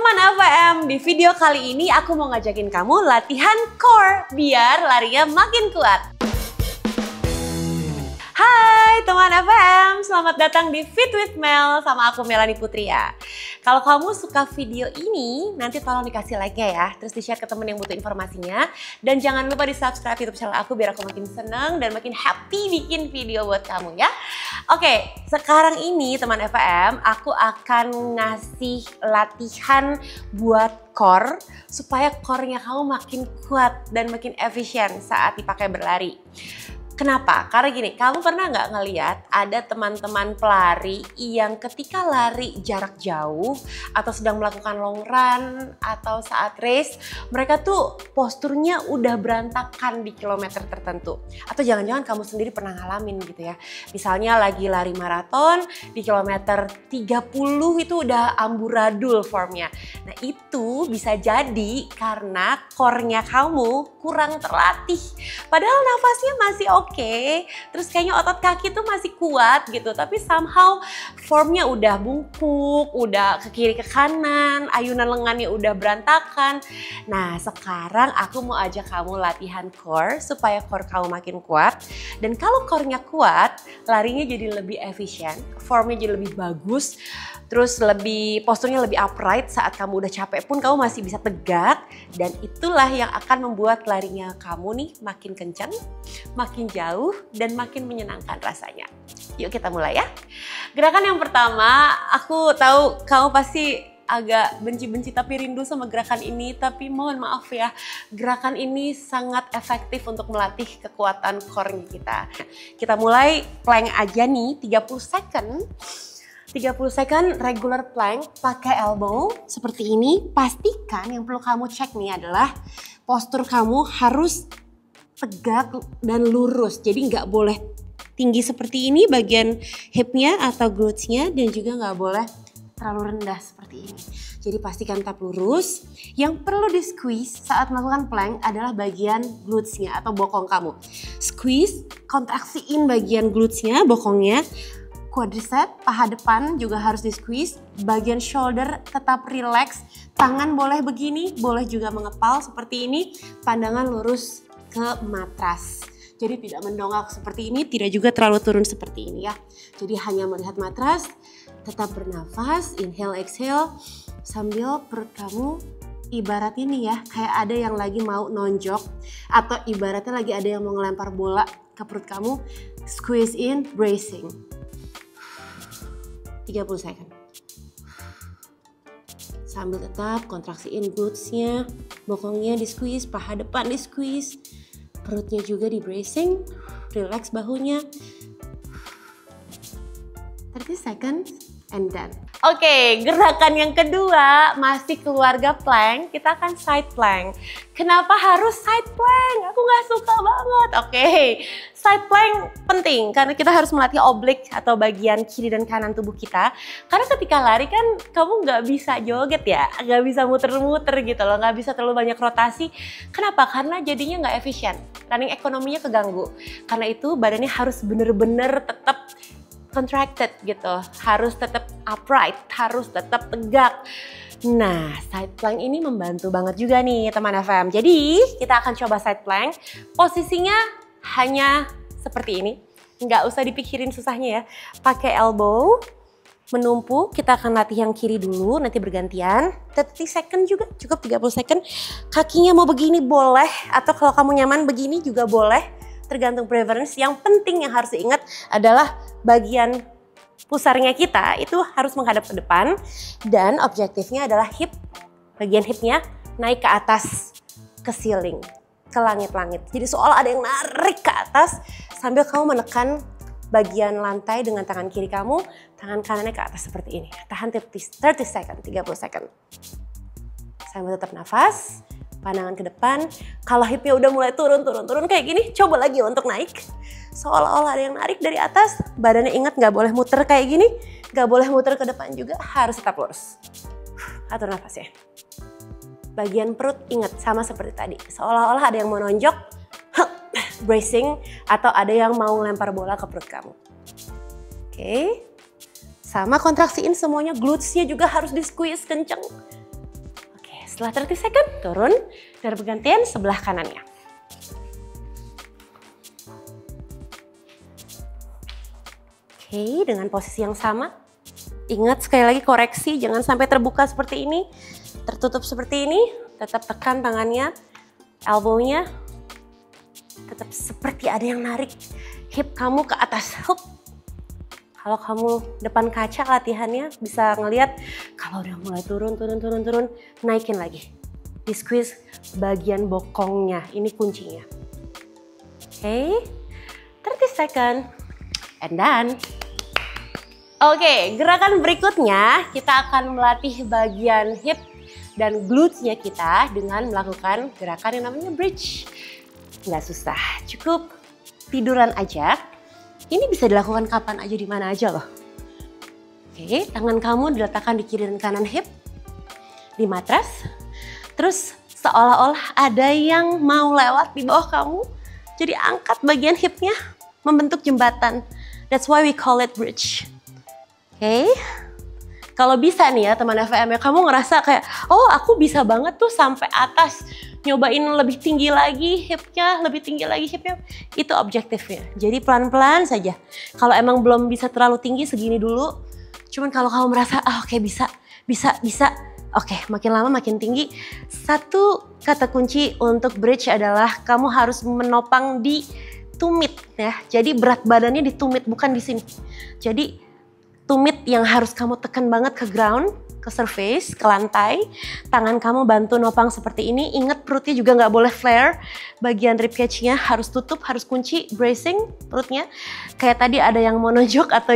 teman AVM, di video kali ini aku mau ngajakin kamu latihan core biar larinya makin kuat. Hai teman AVM, selamat datang di Fit with Mel sama aku Melanie Putria. Kalau kamu suka video ini, nanti tolong dikasih like-nya ya, terus di-share ke temen yang butuh informasinya. Dan jangan lupa di-subscribe YouTube channel aku biar aku makin seneng dan makin happy bikin video buat kamu ya. Oke, sekarang ini teman AVM, aku akan ngasih latihan buat core supaya core-nya kamu makin kuat dan makin efisien saat dipakai berlari. Kenapa? Karena gini, kamu pernah nggak ngeliat ada teman-teman pelari yang ketika lari jarak jauh atau sedang melakukan long run atau saat race, mereka tuh posturnya udah berantakan di kilometer tertentu. Atau jangan-jangan kamu sendiri pernah ngalamin gitu ya. Misalnya lagi lari maraton di kilometer 30 itu udah amburadul formnya. Nah itu bisa jadi karena core-nya kamu kurang terlatih. Padahal nafasnya masih oke, terus kayaknya otot kaki tuh masih kuat gitu, tapi somehow formnya udah bungkuk, udah ke kiri ke kanan, ayunan lengannya udah berantakan. Nah sekarang aku mau ajak kamu latihan core supaya core kamu makin kuat. Dan kalau core-nya kuat, larinya jadi lebih efisien, formnya jadi lebih bagus, terus posturnya lebih upright. Saat kamu udah capek pun kamu masih bisa tegak, dan itulah yang akan membuat larinya kamu nih makin kencang, makin jauh, dan makin menyenangkan rasanya. Yuk kita mulai ya. Gerakan yang pertama, aku tahu kamu pasti agak benci-benci tapi rindu sama gerakan ini, tapi mohon maaf ya, gerakan ini sangat efektif untuk melatih kekuatan core kita. Kita mulai plank aja nih, 30 second. 30 second regular plank pakai elbow seperti ini. Pastikan yang perlu kamu cek nih adalah postur kamu harus tegak dan lurus. Jadi nggak boleh tinggi seperti ini bagian hipnya atau glutesnya, dan juga nggak boleh terlalu rendah seperti ini. Jadi pastikan tetap lurus. Yang perlu di squeeze saat melakukan plank adalah bagian glutesnya atau bokong kamu. Squeeze, kontraksiin bagian glutesnya, bokongnya. Quadricep, paha depan juga harus di squeeze. Bagian shoulder tetap relax. Tangan boleh begini, boleh juga mengepal seperti ini. Pandangan lurus ke matras. Jadi tidak mendongak seperti ini, tidak juga terlalu turun seperti ini ya. Jadi hanya melihat matras, tetap bernafas, inhale, exhale. Sambil perut kamu ibaratnya nih ya, kayak ada yang lagi mau nonjok. Atau ibaratnya lagi ada yang mau ngelempar bola ke perut kamu. Squeeze in, bracing. 30 second. Sambil tetap kontraksiin glutesnya, bokongnya di squeeze, paha depan di squeeze, perutnya juga di bracing, relax bahunya. 30 seconds and done. Oke, gerakan yang kedua masih keluarga plank, kita akan side plank. Kenapa harus side plank? Aku nggak suka banget. Oke, side plank penting karena kita harus melatih oblik atau bagian kiri dan kanan tubuh kita. Karena ketika lari kan kamu nggak bisa joget ya, nggak bisa muter-muter gitu loh, nggak bisa terlalu banyak rotasi. Kenapa? Karena jadinya nggak efisien, running ekonominya keganggu. Karena itu badannya harus bener-bener tetap contracted gitu, harus tetap upright, harus tetap tegak. Nah, side plank ini membantu banget juga nih teman AVM. Jadi kita akan coba side plank. Posisinya hanya seperti ini, nggak usah dipikirin susahnya ya. Pakai elbow, menumpuk. Kita akan latih yang kiri dulu, nanti bergantian. 30 second juga, cukup 30 second. Kakinya mau begini boleh, atau kalau kamu nyaman begini juga boleh. Tergantung preference. Yang penting yang harus diingat adalah bagian pusarnya kita itu harus menghadap ke depan, dan objektifnya adalah hip, bagian hipnya naik ke atas, ke ceiling, ke langit-langit. Jadi seolah ada yang narik ke atas sambil kamu menekan bagian lantai dengan tangan kiri kamu, tangan kanannya ke atas seperti ini. Tahan 30 second, 30 second. Sambil tetap nafas. Pandangan ke depan. Kalau hipnya udah mulai turun kayak gini, coba lagi untuk naik. Seolah-olah ada yang narik dari atas. Badannya ingat nggak boleh muter kayak gini, nggak boleh muter ke depan juga, harus tetap lurus. Atur nafas ya. Bagian perut ingat sama seperti tadi. Seolah-olah ada yang mau nonjok, bracing, atau ada yang mau ngelempar bola ke perut kamu. Oke. Sama kontraksiin semuanya, glutesnya juga harus di squeeze kenceng. setelah 30 second, turun dan bergantian sebelah kanannya. Oke, dengan posisi yang sama. Ingat sekali lagi koreksi, jangan sampai terbuka seperti ini, tertutup seperti ini. Tetap tekan tangannya, elbow-nya. Tetap seperti ada yang narik hip kamu ke atas. Hup. Kalau kamu depan kaca latihannya bisa ngelihat kalau udah mulai turun, naikin lagi. Di squeeze bagian bokongnya, ini kuncinya. Oke, 30 second, and done. Oke, gerakan berikutnya kita akan melatih bagian hip dan glutes-nya kita dengan melakukan gerakan yang namanya bridge. Nggak susah, cukup tiduran aja. Ini bisa dilakukan kapan aja, di mana aja loh. Oke, tangan kamu diletakkan di kiri dan kanan hip, di matras. Terus seolah-olah ada yang mau lewat di bawah kamu. Jadi angkat bagian hipnya, membentuk jembatan. That's why we call it bridge. Oke, kalau bisa nih ya teman FVM ya, kamu ngerasa kayak, oh aku bisa banget tuh sampai atas. Nyobain lebih tinggi lagi hipnya, lebih tinggi lagi hipnya, itu objektifnya. Jadi pelan-pelan saja. Kalau emang belum bisa terlalu tinggi, segini dulu. Cuman kalau kamu merasa, oke, bisa. Oke, makin lama makin tinggi. Satu kata kunci untuk bridge adalah kamu harus menopang di tumit ya. Jadi berat badannya di tumit, bukan di sini. Jadi tumit yang harus kamu tekan banget ke ground, ke surface, ke lantai. Tangan kamu bantu nopang seperti ini. Ingat perutnya juga nggak boleh flare. Bagian ribcage-nya harus tutup, harus kunci, bracing perutnya. Kayak tadi ada yang mau nonjok atau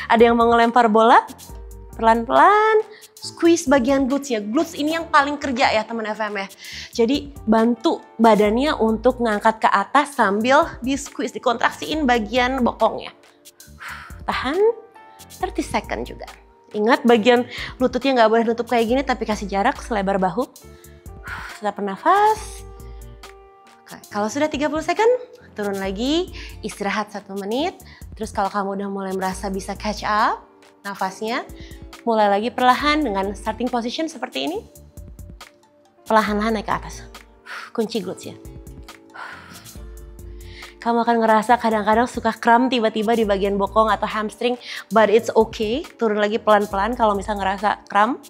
ada yang mau ngelempar bola. Pelan-pelan squeeze bagian glutes ya. Glutes ini yang paling kerja ya teman FM ya. Jadi bantu badannya untuk ngangkat ke atas sambil di squeeze, dikontraksiin bagian bokongnya. Tahan 30 second juga. Ingat bagian lututnya nggak boleh nutup kayak gini, tapi kasih jarak selebar bahu. Setelah bernafas. Kalau sudah 30 second, turun lagi, istirahat 1 menit. Terus kalau kamu udah mulai merasa bisa catch up nafasnya, mulai lagi perlahan dengan starting position seperti ini. Perlahan-lahan naik ke atas. Kunci glutes ya. Kamu akan ngerasa kadang-kadang suka kram tiba-tiba di bagian bokong atau hamstring, but it's okay. Turun lagi pelan-pelan kalau misalnya ngerasa kram.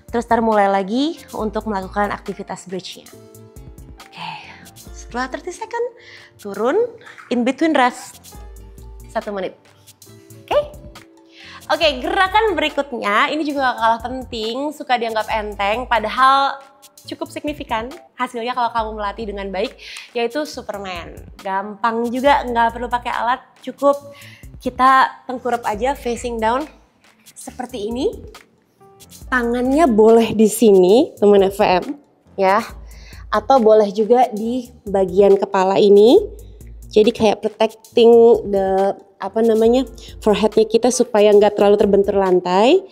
Terus ntar mulai lagi untuk melakukan aktivitas bridge-nya. Oke, setelah 30 second, turun, in between rest 1 menit. Oke, gerakan berikutnya ini juga gak kalah penting, suka dianggap enteng, padahal cukup signifikan hasilnya kalau kamu melatih dengan baik, yaitu Superman. Gampang juga, nggak perlu pakai alat, cukup kita tengkurap aja facing down seperti ini. Tangannya boleh di sini, teman FVM, ya, atau boleh juga di bagian kepala ini. Jadi kayak protecting the foreheadnya kita supaya nggak terlalu terbentur lantai.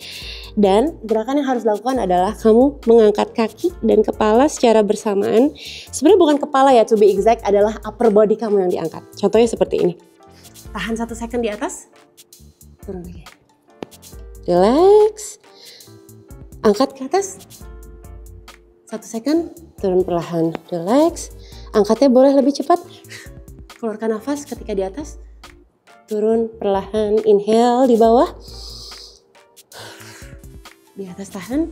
Dan gerakan yang harus dilakukan adalah kamu mengangkat kaki dan kepala secara bersamaan. Sebenarnya bukan kepala ya, to be exact, adalah upper body kamu yang diangkat. Contohnya seperti ini. Tahan 1 second di atas, turun lagi. Relax, angkat ke atas, 1 second, turun perlahan. Relax, angkatnya boleh lebih cepat. Keluarkan nafas ketika di atas. Turun perlahan, inhale di bawah. Di atas tahan.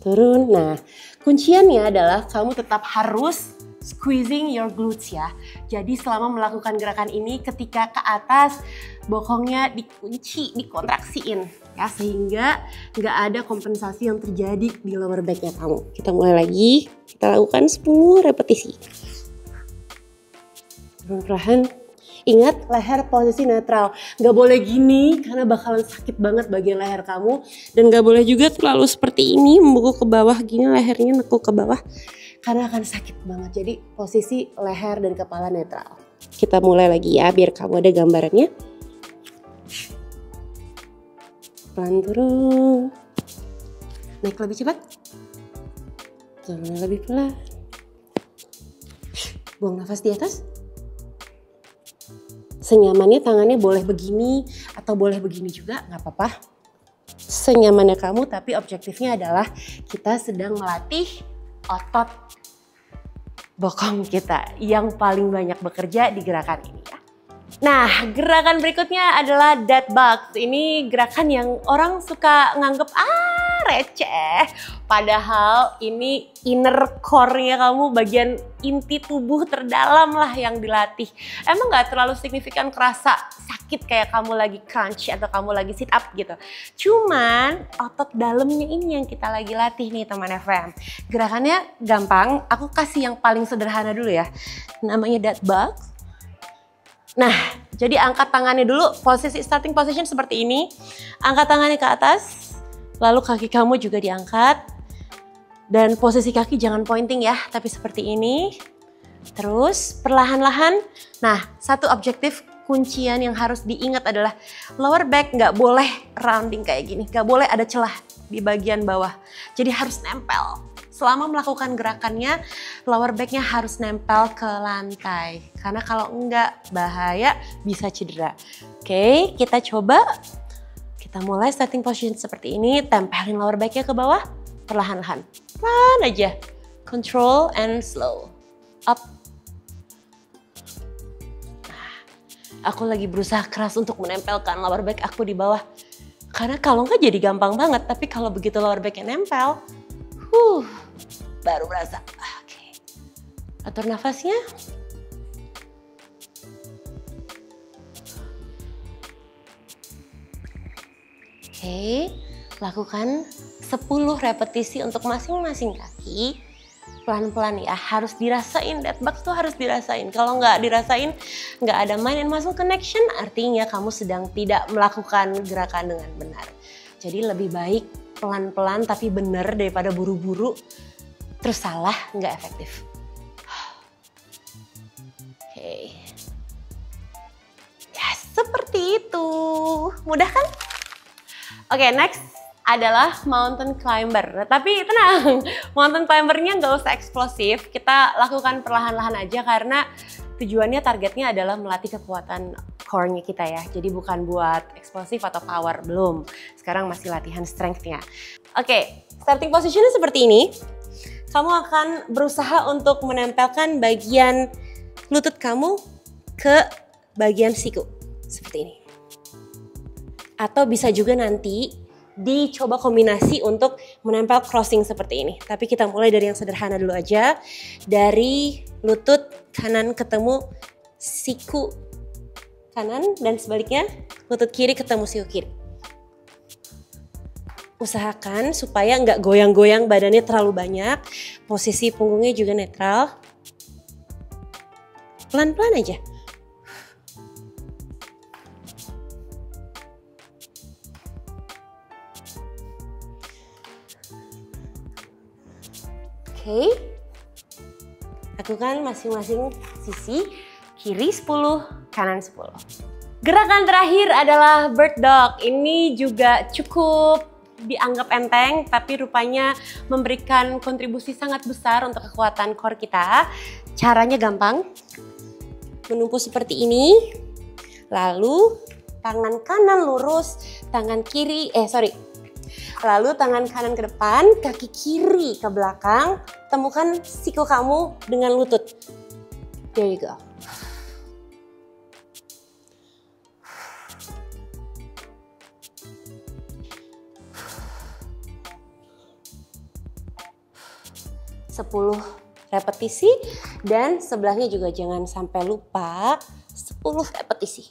Turun. Nah, kunciannya adalah kamu tetap harus squeezing your glutes ya. Jadi selama melakukan gerakan ini ketika ke atas, bokongnya dikunci, dikontraksiin ya, sehingga nggak ada kompensasi yang terjadi di lower back-nya kamu. Kita mulai lagi, kita lakukan 10 repetisi. Turun perlahan. Ingat, leher posisi netral. Nggak boleh gini karena bakalan sakit banget bagian leher kamu. Dan nggak boleh juga terlalu seperti ini, membungkuk ke bawah gini, lehernya nekuk ke bawah. Karena akan sakit banget. Jadi posisi leher dan kepala netral. Kita mulai lagi ya, biar kamu ada gambarannya. Pelan turun. Naik lebih cepat. Turun lebih pelan. Buang nafas di atas. Senyamannya tangannya boleh begini atau boleh begini juga, nggak apa-apa. senyamannya kamu, tapi objektifnya adalah kita sedang melatih otot bokong kita yang paling banyak bekerja di gerakan ini ya. Nah, gerakan berikutnya adalah dead bugs. Ini gerakan yang orang suka nganggep receh. Padahal ini inner core-nya kamu, bagian inti tubuh terdalam lah yang dilatih. Emang gak terlalu signifikan kerasa sakit kayak kamu lagi crunch atau kamu lagi sit up gitu. Cuman otot dalamnya ini yang kita lagi latih nih teman FM. Gerakannya gampang, aku kasih yang paling sederhana dulu ya. Namanya dead bugs. Nah, jadi angkat tangannya dulu, starting position seperti ini. Angkat tangannya ke atas, lalu kaki kamu juga diangkat. Dan posisi kaki jangan pointing ya, tapi seperti ini. Terus perlahan-lahan, nah satu objektif kuncian yang harus diingat adalah lower back nggak boleh rounding kayak gini. Nggak boleh ada celah di bagian bawah, jadi harus nempel. Selama melakukan gerakannya, lower backnya harus nempel ke lantai. Karena kalau enggak, bahaya bisa cedera. Oke, kita coba. Kita mulai starting position seperti ini. Tempelin lower backnya ke bawah. Perlahan-lahan. Pelan aja. Control and slow. Up. Nah, aku lagi berusaha keras untuk menempelkan lower back aku di bawah. Karena kalau enggak jadi gampang banget. Tapi kalau begitu lower backnya nempel, baru berasa. Oke. Atur nafasnya. Oke, lakukan 10 repetisi untuk masing-masing kaki. Pelan-pelan ya, harus dirasain, dead bugs tuh harus dirasain. Kalau nggak dirasain, nggak ada mind and muscle connection, artinya kamu sedang tidak melakukan gerakan dengan benar. Jadi lebih baik pelan-pelan tapi benar daripada buru-buru terus salah, nggak efektif. Oke. Ya, seperti itu. Mudah kan? Oke, next adalah mountain climber. Tapi tenang, mountain climbernya nggak usah eksplosif. Kita lakukan perlahan-lahan aja karena tujuannya, targetnya adalah melatih kekuatan core-nya kita ya. Jadi bukan buat eksplosif atau power, belum. Sekarang masih latihan strength-nya. Oke, starting position-nya seperti ini. Kamu akan berusaha untuk menempelkan bagian lutut kamu ke bagian siku. Seperti ini. Atau bisa juga nanti dicoba kombinasi untuk menempel crossing seperti ini. Tapi kita mulai dari yang sederhana dulu aja. Dari lutut kanan ketemu siku kanan dan sebaliknya lutut kiri ketemu siku kiri. Usahakan supaya nggak goyang-goyang badannya terlalu banyak. Posisi punggungnya juga netral. Pelan-pelan aja. Oke. Lakukan masing-masing sisi. Kiri 10, kanan 10. Gerakan terakhir adalah bird dog. Ini juga cukup dianggap enteng, tapi rupanya memberikan kontribusi sangat besar untuk kekuatan core kita. Caranya gampang. Menumpu seperti ini. Lalu tangan kanan lurus, tangan kiri, Lalu tangan kanan ke depan, kaki kiri ke belakang. Temukan siku kamu dengan lutut. There you go. Sepuluh repetisi dan sebelahnya juga jangan sampai lupa 10 repetisi.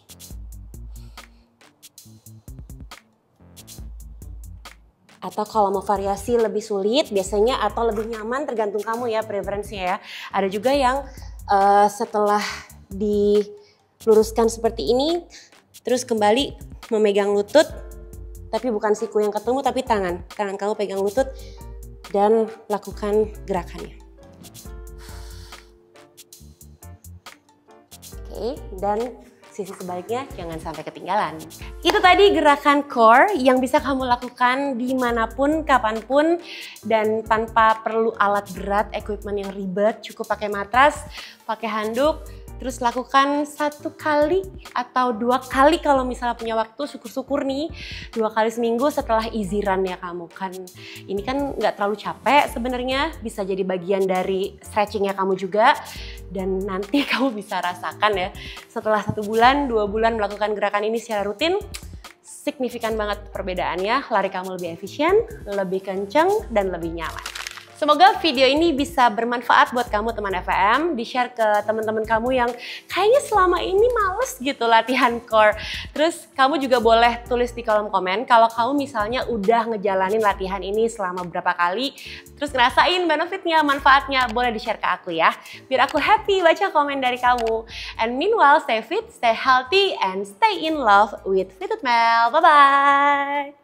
Atau kalau mau variasi lebih sulit biasanya atau lebih nyaman tergantung kamu ya preferensinya ya. Ada juga yang setelah diluruskan seperti ini terus kembali memegang lutut tapi bukan siku yang ketemu tapi tangan kamu pegang lutut dan lakukan gerakannya. Oke, dan sisi sebaliknya jangan sampai ketinggalan. Itu tadi gerakan core yang bisa kamu lakukan dimanapun, kapanpun, dan tanpa perlu alat berat, equipment yang ribet, cukup pakai matras, pakai handuk, Terus lakukan 1 kali atau 2 kali kalau misalnya punya waktu, syukur-syukur nih 2 kali seminggu setelah easy run ya kamu. Kan ini kan nggak terlalu capek sebenarnya, bisa jadi bagian dari stretchingnya kamu juga. Dan nanti kamu bisa rasakan ya, setelah 1 bulan, 2 bulan melakukan gerakan ini secara rutin, signifikan banget perbedaannya, lari kamu lebih efisien, lebih kenceng, dan lebih nyaman. Semoga video ini bisa bermanfaat buat kamu teman FVM, di-share ke teman-teman kamu yang kayaknya selama ini males gitu latihan core. Terus kamu juga boleh tulis di kolom komen kalau kamu misalnya udah ngejalanin latihan ini selama beberapa kali, terus ngerasain benefitnya, manfaatnya, boleh di-share ke aku ya. Biar aku happy baca komen dari kamu. And meanwhile, stay fit, stay healthy, and stay in love with Fit with Mel. Bye-bye!